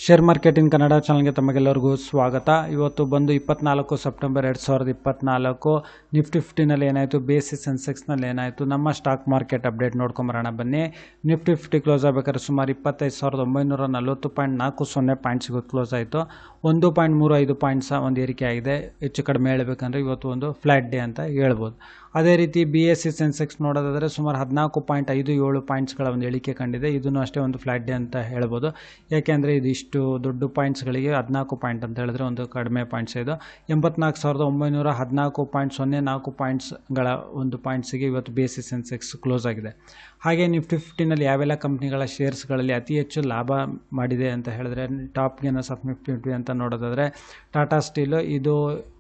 Share market in Kannada ಚಾನಲ್ಗೆ ತಮಗೆಲ್ಲರಿಗೂ ಸ್ವಾಗತ. ಇವತ್ತು ಬಂದು 24 ಸೆಪ್ಟೆಂಬರ್ 2024 ನಿಫ್ಟಿ 50ನಲ್ಲಿ ಏನಾಯಿತು, ಬೇಸಿಸ್ ಸೆನ್ಸೆಕ್ಸ್ನಲ್ಲಿ ಏನಾಯಿತು, ನಮ್ಮ ಸ್ಟಾಕ್ ಮಾರ್ಕೆಟ್ ಅಪ್ಡೇಟ್ ನೋಡ್ಕೊಂಬರೋಣ ಬನ್ನಿ. ನಿಫ್ಟಿ 50 ಕ್ಲೋಸ್ ಆಗಬೇಕಾದ್ರೆ ಸುಮಾರು 25,940.40 ಪಾಯಿಂಟ್ ಸಿಗೋದು ಕ್ಲೋಸ್ ಆಯಿತು. 1.35 ಪಾಯಿಂಟ್ಸ ಒಂದು ಏರಿಕೆ ಆಗಿದೆ. ಹೆಚ್ಚು ಕಡಿಮೆ ಹೇಳಬೇಕಂದ್ರೆ ಇವತ್ತು ಒಂದು ಫ್ಲ್ಯಾಟ್ ಡೇ ಅಂತ ಹೇಳ್ಬೋದು. ಅದೇ ರೀತಿ BSE ಸೆನ್ಸೆಕ್ಸ್ ನೋಡೋದಾದರೆ ಸುಮಾರು 14.57 ಪಾಯಿಂಟ್ಸ್ಗಳ ಒಂದು ಇಳಿಕೆ ಕಂಡಿದೆ. ಇದನ್ನು ಅಷ್ಟೇ ಒಂದು ಫ್ಲ್ಯಾಟ್ ಡೇ ಅಂತ ಹೇಳ್ಬೋದು. ಯಾಕೆಂದರೆ ಇದಿಷ್ಟು ದೊಡ್ಡ ಪಾಯಿಂಟ್ಸ್ಗಳಿಗೆ 14 ಪಾಯಿಂಟ್ ಅಂತ ಹೇಳಿದ್ರೆ ಒಂದು ಕಡಿಮೆ ಪಾಯಿಂಟ್ಸ್ ಇದು. 84,914.04 ಪಾಯಿಂಟ್ಸ್ಗಳ ಒಂದು ಪಾಯಿಂಟ್ಸಿಗೆ ಇವತ್ತು BSE ಸೆನ್ಸೆಕ್ಸ್ ಕ್ಲೋಸ್ ಆಗಿದೆ. ಹಾಗೆ ನಿಫ್ಟಿ 50ನಲ್ಲಿ ಯಾವೆಲ್ಲ ಕಂಪ್ನಿಗಳ ಶೇರ್ಸ್ಗಳಲ್ಲಿ ಅತಿ ಹೆಚ್ಚು ಲಾಭ ಮಾಡಿದೆ ಅಂತ ಹೇಳಿದ್ರೆ ಟಾಪ್ ಗೇನರ್ಸ್ ಆಫ್ ನಿಫ್ಟಿ 50 ಅಂತ ನೋಡೋದಾದರೆ ಟಾಟಾ ಸ್ಟೀಲು ಇದು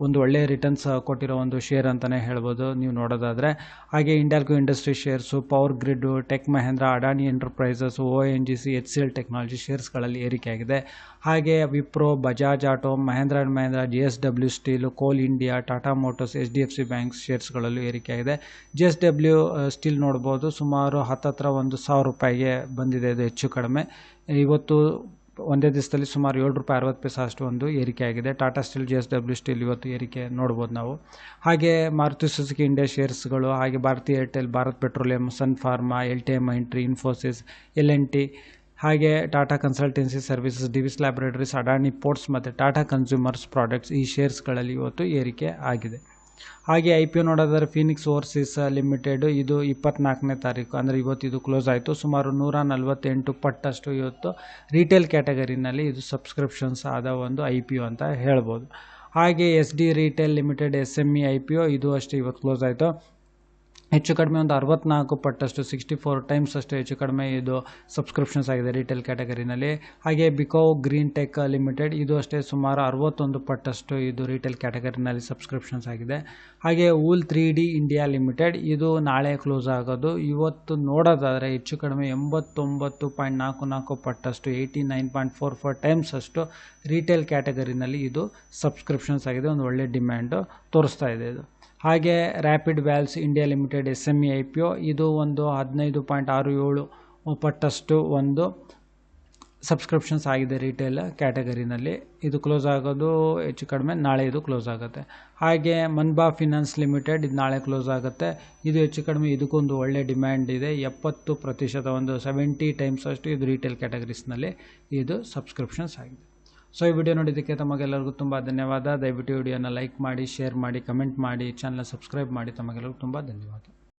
ಒಂದು ಒಳ್ಳೆಯ ರಿಟರ್ನ್ಸ್ ಕೊಟ್ಟಿರೋ ಒಂದು ಶೇರ್ ಅಂತಲೇ ಹೇಳ್ಬೋದು ನೀವು ನೋಡೋದಾದರೆ. ಹಾಗೆ Hindalco industry shares, power grid, tech Mahindra, Adani enterprises, ONGC, HCL technology ಶೇರ್ಸ್ಗಳಲ್ಲಿ ಏರಿಕೆ ಆಗಿದೆ. ಹಾಗೆ Wipro, Bajaj auto, Mahindra and Mahindra, JSW steel, coal India, Tata motors, HDFC bank ಶೇರ್ಸ್ಗಳಲ್ಲೂ ಏರಿಕೆ ಆಗಿದೆ. JSW ಸ್ಟೀಲ್ ನೋಡ್ಬೋದು ಸುಮಾರು ಹತ್ತತ್ರ ₹1,000 ಬಂದಿದೆ. ಇದು ಹೆಚ್ಚು ಕಡಿಮೆ ಇವತ್ತು ಒಂದೇ ದಿವಸದಲ್ಲಿ ಸುಮಾರು ₹7.60 ಅಷ್ಟು ಒಂದು ಏರಿಕೆ ಆಗಿದೆ. ಟಾಟಾ ಸ್ಟೀಲ್, JSW ಸ್ಟೀಲ್ ಇವತ್ತು ಏರಿಕೆ ನೋಡ್ಬೋದು ನಾವು. ಹಾಗೆ ಮಾರುತಿ ಸುಜುಕಿ ಇಂಡಿಯಾ ಶೇರ್ಸ್ಗಳು, ಹಾಗೆ Bharti Airtel, Bharat petroleum, sun pharma, LTI Mindtree, Infosys, LNT, ಹಾಗೆ Tata consultancy services, Divi's laboratories, Adani ports ಮತ್ತು ಟಾಟಾ ಕನ್ಸ್ಯೂಮರ್ಸ್ ಪ್ರಾಡಕ್ಟ್ಸ್ ಈ ಶೇರ್ಸ್ಗಳಲ್ಲಿ ಇವತ್ತು ಏರಿಕೆ ಆಗಿದೆ. ಹಾಗೆ IPO ನೋಡೋದಾದರೆ ಫೀನಿಕ್ಸ್ ಓವರ್ಸೀಸ್ ಲಿಮಿಟೆಡ್ ಇದು 24ನೇ ತಾರೀಕು ಅಂದರೆ ಇವತ್ತು ಇದು ಕ್ಲೋಸ್ ಆಯಿತು. ಸುಮಾರು 148 ಪಟ್ಟಷ್ಟು ಇವತ್ತು ರಿಟೇಲ್ ಕ್ಯಾಟಗರಿನಲ್ಲಿ ಇದು ಸಬ್ಸ್ಕ್ರಿಪ್ಷನ್ಸ್ ಆದ ಒಂದು IPO ಅಂತ ಹೇಳ್ಬೋದು. ಹಾಗೆ SD retail limited SME IPO ಇದು ಅಷ್ಟೇ ಇವತ್ತು ಕ್ಲೋಸ್ ಆಯಿತು. ಹೆಚ್ಚು ಕಡಿಮೆ ಒಂದು 64 ಪಟ್ಟಷ್ಟು 64 ಟೈಮ್ಸ್ ಅಷ್ಟು ಹೆಚ್ಚು ಕಡಿಮೆ ಇದು ಸಬ್ಸ್ಕ್ರಿಪ್ಷನ್ಸ್ ಆಗಿದೆ ರಿಟೇಲ್ ಕ್ಯಾಟಗರಿನಲ್ಲಿ. ಹಾಗೆ ಬಿಕೋ ಗ್ರೀನ್ ಟೆಕ್ ಲಿಮಿಟೆಡ್ ಇದು ಅಷ್ಟೇ ಸುಮಾರು 61 ಪಟ್ಟಷ್ಟು ಇದು ರಿಟೇಲ್ ಕ್ಯಾಟಗರಿನಲ್ಲಿ ಸಬ್ಸ್ಕ್ರಿಪ್ಷನ್ಸ್ ಆಗಿದೆ. ಹಾಗೆ ವೂಲ್ 3D ಇಂಡಿಯಾ ಲಿಮಿಟೆಡ್ ಇದು ನಾಳೆ ಕ್ಲೋಸ್ ಆಗೋದು. ಇವತ್ತು ನೋಡೋದಾದರೆ ಹೆಚ್ಚು ಕಡಿಮೆ 89.44 ಪಟ್ಟಷ್ಟು 89.44 ಟೈಮ್ಸ್ ಅಷ್ಟು ರಿಟೇಲ್ ಕ್ಯಾಟಗರಿನಲ್ಲಿ ಇದು ಸಬ್ಸ್ಕ್ರಿಪ್ಷನ್ಸ್ ಆಗಿದೆ. ಒಂದು ಒಳ್ಳೆ ಡಿಮ್ಯಾಂಡು ತೋರಿಸ್ತಾ ಇದೆ ಇದು. ಹಾಗೆ rapid valves India limited SME IPO ಇದು ಒಂದು 15.67 ಪಟ್ಟಷ್ಟು ಒಂದು ಸಬ್ಸ್ಕ್ರಿಪ್ಷನ್ಸ್ ಆಗಿದೆ ರಿಟೇಲ್ ಕ್ಯಾಟಗರಿನಲ್ಲಿ. ಇದು ಕ್ಲೋಸ್ ಆಗೋದು ಹೆಚ್ಚು ಕಡಿಮೆ ನಾಳೆ ಇದು ಕ್ಲೋಸ್ ಆಗುತ್ತೆ. ಹಾಗೆ ಮನ್ಬಾ ಫಿನಾನ್ಸ್ ಲಿಮಿಟೆಡ್ ಇದು ನಾಳೆ ಕ್ಲೋಸ್ ಆಗುತ್ತೆ. ಇದು ಹೆಚ್ಚು ಕಡಿಮೆ ಇದಕ್ಕೊಂದು ಒಳ್ಳೆ ಡಿಮ್ಯಾಂಡ್ ಇದೆ. 70% ಒಂದು 70 ಟೈಮ್ಸ್ ಅಷ್ಟು ಇದು ರಿಟೇಲ್ ಕ್ಯಾಟಗರೀಸ್ನಲ್ಲಿ ಇದು ಸಬ್ಸ್ಕ್ರಿಪ್ಷನ್ಸ್ ಆಗಿದೆ. ಸೊ ಈ ವಿಡಿಯೋ ನೋಡಿದ್ದಕ್ಕೆ ತಮಗೆಲ್ಲರಿಗೂ ತುಂಬ ಧನ್ಯವಾದ. ದಯವಿಟ್ಟು ವಿಡಿಯೋನ ಲೈಕ್ ಮಾಡಿ, ಶೇರ್ ಮಾಡಿ, ಕಮೆಂಟ್ ಮಾಡಿ, ಚಾನಲ್ನ ಸಬ್ಸ್ಕ್ರೈಬ್ ಮಾಡಿ. ತಮಗೆಲ್ಲರಿಗೂ ತುಂಬ ಧನ್ಯವಾದ.